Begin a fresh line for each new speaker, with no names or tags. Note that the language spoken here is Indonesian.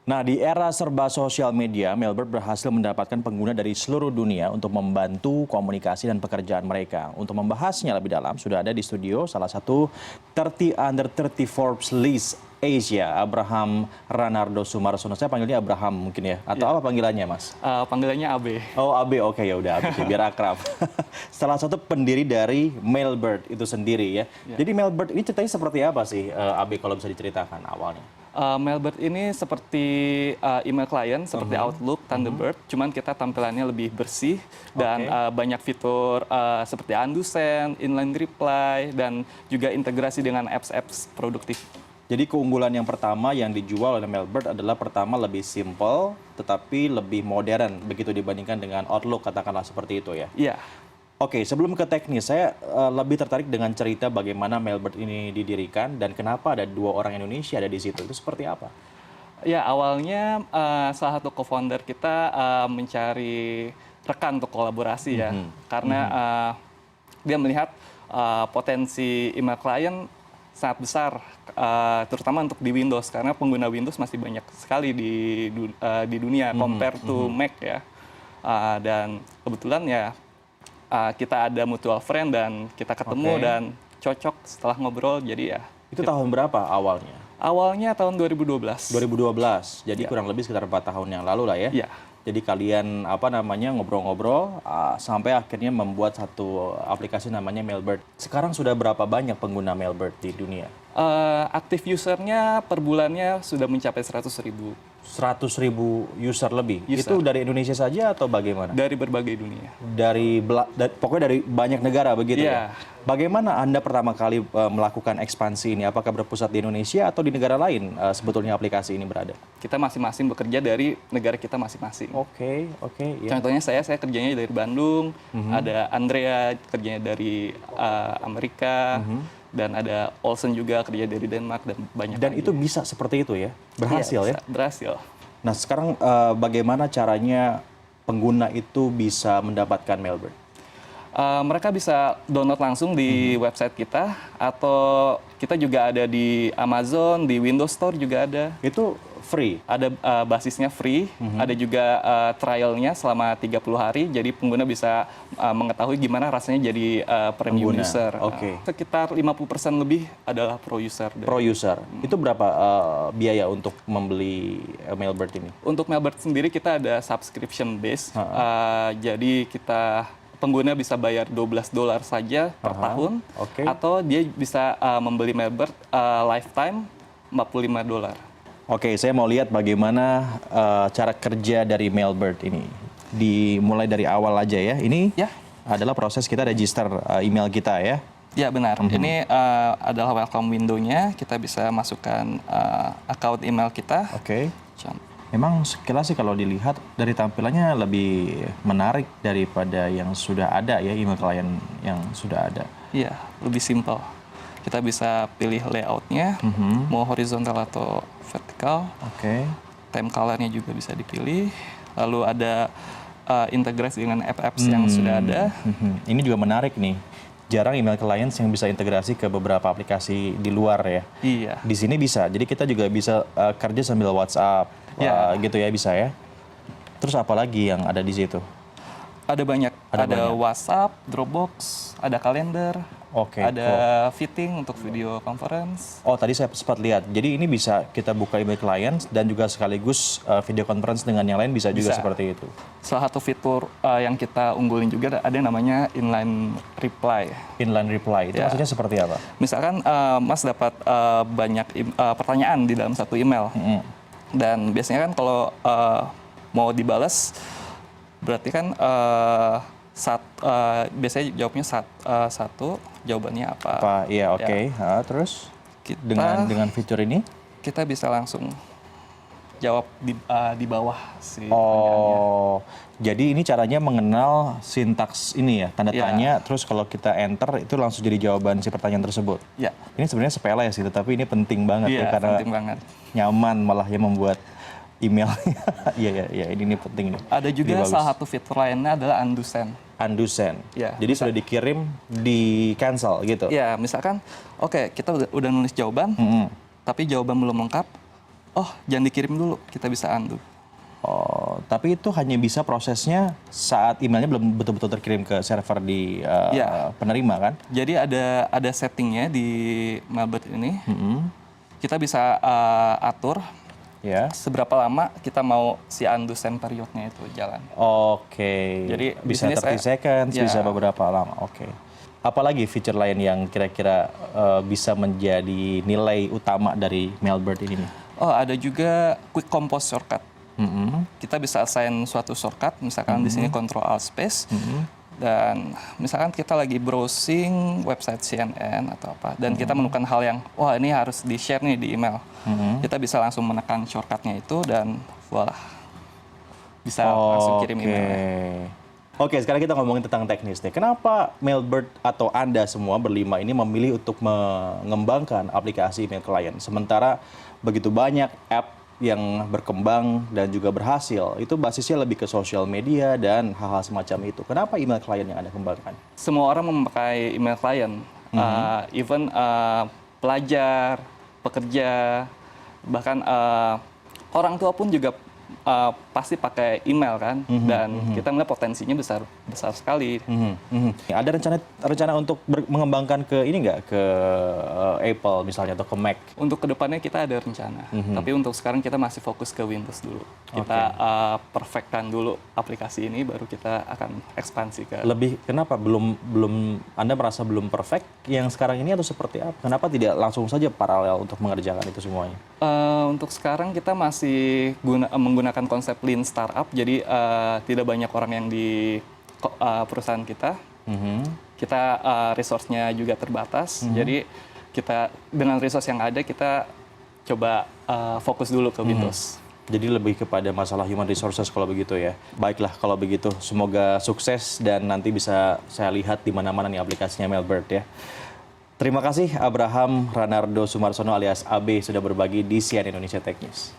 Nah, di era serba sosial media, Mailbird berhasil mendapatkan pengguna dari seluruh dunia untuk membantu komunikasi dan pekerjaan mereka. Untuk membahasnya lebih dalam, sudah ada di studio salah satu 30 Under 30 Forbes List Asia, Abraham Ranardo Sumarsono. Saya panggilnya Abraham mungkin ya, atau apa panggilannya, Mas?
Panggilannya AB.
Oh, AB, oke ya udah AB sih, biar akrab. Salah satu pendiri dari Mailbird itu sendiri ya. Jadi Mailbird ini ceritanya seperti apa sih, AB kalau bisa diceritakan awalnya?
Mailbird ini seperti email client, seperti Outlook, Thunderbird, cuman kita tampilannya lebih bersih dan banyak fitur seperti undo send, inline reply, dan juga integrasi dengan apps-apps produktif.
Jadi keunggulan yang pertama yang dijual oleh Mailbird adalah pertama lebih simple, tetapi lebih modern begitu dibandingkan dengan Outlook, katakanlah seperti itu ya?
Iya.
Oke, sebelum ke teknis, saya lebih tertarik dengan cerita bagaimana Mailbird ini didirikan dan kenapa ada 2 orang Indonesia ada di situ. Itu seperti apa?
Ya, awalnya salah satu co-founder kita mencari rekan untuk kolaborasi ya. Karena dia melihat potensi email client sangat besar, terutama untuk di Windows. Karena pengguna Windows masih banyak sekali di dunia, compare to Mac ya. Dan kebetulan ya, kita ada mutual friend dan kita ketemu dan cocok setelah ngobrol, jadi ya.
Itu tahun berapa awalnya?
Awalnya tahun 2012.
2012, jadi kurang lebih sekitar 4 tahun yang lalu lah ya?
Iya.
Jadi kalian ngobrol-ngobrol sampai akhirnya membuat satu aplikasi namanya Mailbird. Sekarang sudah berapa banyak pengguna Mailbird di dunia?
Aktif usernya per bulannya sudah mencapai 100.000.
100.000 user lebih. Itu dari Indonesia saja atau bagaimana?
Dari berbagai dunia.
Pokoknya dari banyak negara begitu ya?
Iya.
Bagaimana Anda pertama kali melakukan ekspansi ini? Apakah berpusat di Indonesia atau di negara lain sebetulnya aplikasi ini berada?
Kita masing-masing bekerja dari negara kita masing-masing.
Oke. Ya.
Contohnya saya kerjanya dari Bandung, ada Andrea kerjanya dari Amerika, dan ada Olsen juga kerja dari Denmark dan banyak
Dan
lagi.
itu bisa seperti itu ya? Berhasil
Iya,
ya?
Berhasil.
Nah sekarang bagaimana caranya pengguna itu bisa mendapatkan Mailbird?
Mereka bisa download langsung di website kita, atau kita juga ada di Amazon, di Windows Store juga ada.
Itu free?
Ada basisnya free, ada juga trialnya selama 30 hari, jadi pengguna bisa mengetahui gimana rasanya jadi premium
Pengguna.
user.
Oke.
Sekitar 50% lebih adalah pro user.
Pro user. Itu berapa biaya untuk membeli Mailbird ini?
Untuk Mailbird sendiri kita ada subscription base, jadi pengguna bisa bayar $12 saja per tahun, atau dia bisa membeli Mailbird lifetime $45.
Oke, saya mau lihat bagaimana cara kerja dari Mailbird ini. Dimulai dari awal aja ya. Ini adalah proses kita register email kita ya.
Ya benar. Ini adalah welcome window-nya. Kita bisa masukkan account email kita.
Oke. Memang sekilas sih kalau dilihat dari tampilannya lebih menarik daripada yang sudah ada ya, email klien yang sudah ada.
Iya, lebih simple. Kita bisa pilih layout-nya, mau horizontal atau vertikal. Time color-nya juga bisa dipilih. Lalu ada integrasi dengan apps yang sudah ada.
Ini juga menarik nih. Jarang email clients yang bisa integrasi ke beberapa aplikasi di luar ya.
Iya.
Di sini bisa. Jadi kita juga bisa kerja sambil WhatsApp, gitu ya, bisa ya. Terus apa lagi yang ada di situ?
Ada banyak. Ada WhatsApp, Dropbox, ada kalender, ada fitting untuk video conference.
Oh, tadi saya sempat lihat. Jadi ini bisa kita buka email client dan juga sekaligus video conference dengan yang lain bisa juga seperti itu.
Salah satu fitur yang kita unggulin juga ada yang namanya inline reply.
Inline reply itu maksudnya seperti apa?
Misalkan Mas dapat banyak pertanyaan di dalam satu email. Dan biasanya kan kalau mau dibalas, berarti kan biasanya jawabnya satu, jawabannya apa?
Iya, oke. Terus dengan fitur ini
kita bisa langsung jawab di bawah si pertanyaannya.
Jadi ini caranya mengenal sintaks ini ya, tanda tanya, terus kalau kita enter itu langsung jadi jawaban si pertanyaan tersebut.
Ya.
Ini sebenarnya sepele sih, tapi ini penting banget ya karena
penting banget.
Nyaman malah ya membuat email. Iya, ini penting nih.
Ada juga salah satu fitur lainnya adalah undo send.
Undo send. Jadi sudah dikirim, di cancel gitu.
Ya, misalkan kita udah nulis jawaban, tapi jawaban belum lengkap, oh jangan dikirim dulu, kita bisa undo.
Oh, tapi itu hanya bisa prosesnya saat emailnya belum betul-betul terkirim ke server di penerima kan?
Jadi ada settingnya di Mailbird ini. Kita bisa atur
Ya.
seberapa lama kita mau si undo send periodnya itu jalan.
Oke.
Jadi di
bisa
sini
30 seconds,
ya.
bisa beberapa lama. Oke. Apalagi fitur lain yang kira-kira bisa menjadi nilai utama dari Mailbird ini nih?
Oh, ada juga quick compose shortcut. Kita bisa assign suatu shortcut, misalkan di sini Ctrl Alt Space, dan misalkan kita lagi browsing website CNN atau apa, dan kita menemukan hal yang, wah ini harus di-share nih di email. Kita bisa langsung menekan shortcutnya itu, dan voila, bisa langsung kirim emailnya.
Oke, sekarang kita ngomongin tentang teknis nih. Kenapa Mailbird atau Anda semua berlima ini memilih untuk mengembangkan aplikasi email client, sementara begitu banyak app yang berkembang dan juga berhasil, itu basisnya lebih ke sosial media dan hal-hal semacam itu. Kenapa email client yang Anda kembangkan?
Semua orang memakai email client, even pelajar, pekerja, bahkan orang tua pun juga pasti pakai email kan, dan kita melihat potensinya besar sekali.
Ada rencana untuk mengembangkan ke ini nggak, ke Apple misalnya atau ke Mac?
Untuk kedepannya kita ada rencana, tapi untuk sekarang kita masih fokus ke Windows dulu. Kita perfectkan dulu aplikasi ini, baru kita akan ekspansi ke.
Kenapa belum Anda merasa belum perfect yang sekarang ini, atau seperti apa? Kenapa tidak langsung saja paralel untuk mengerjakan itu semuanya?
Untuk sekarang kita masih menggunakan konsep lean startup, jadi tidak banyak orang yang di perusahaan kita. Kita resource-nya juga terbatas, jadi kita dengan resource yang ada kita coba fokus dulu ke Windows.
Jadi lebih kepada masalah human resources kalau begitu ya. Baiklah kalau begitu, semoga sukses dan nanti bisa saya lihat di mana-mana nih aplikasinya Mailbird ya. Terima kasih Abraham Ranardo Sumarsono alias AB sudah berbagi di CNN Indonesia Tech News.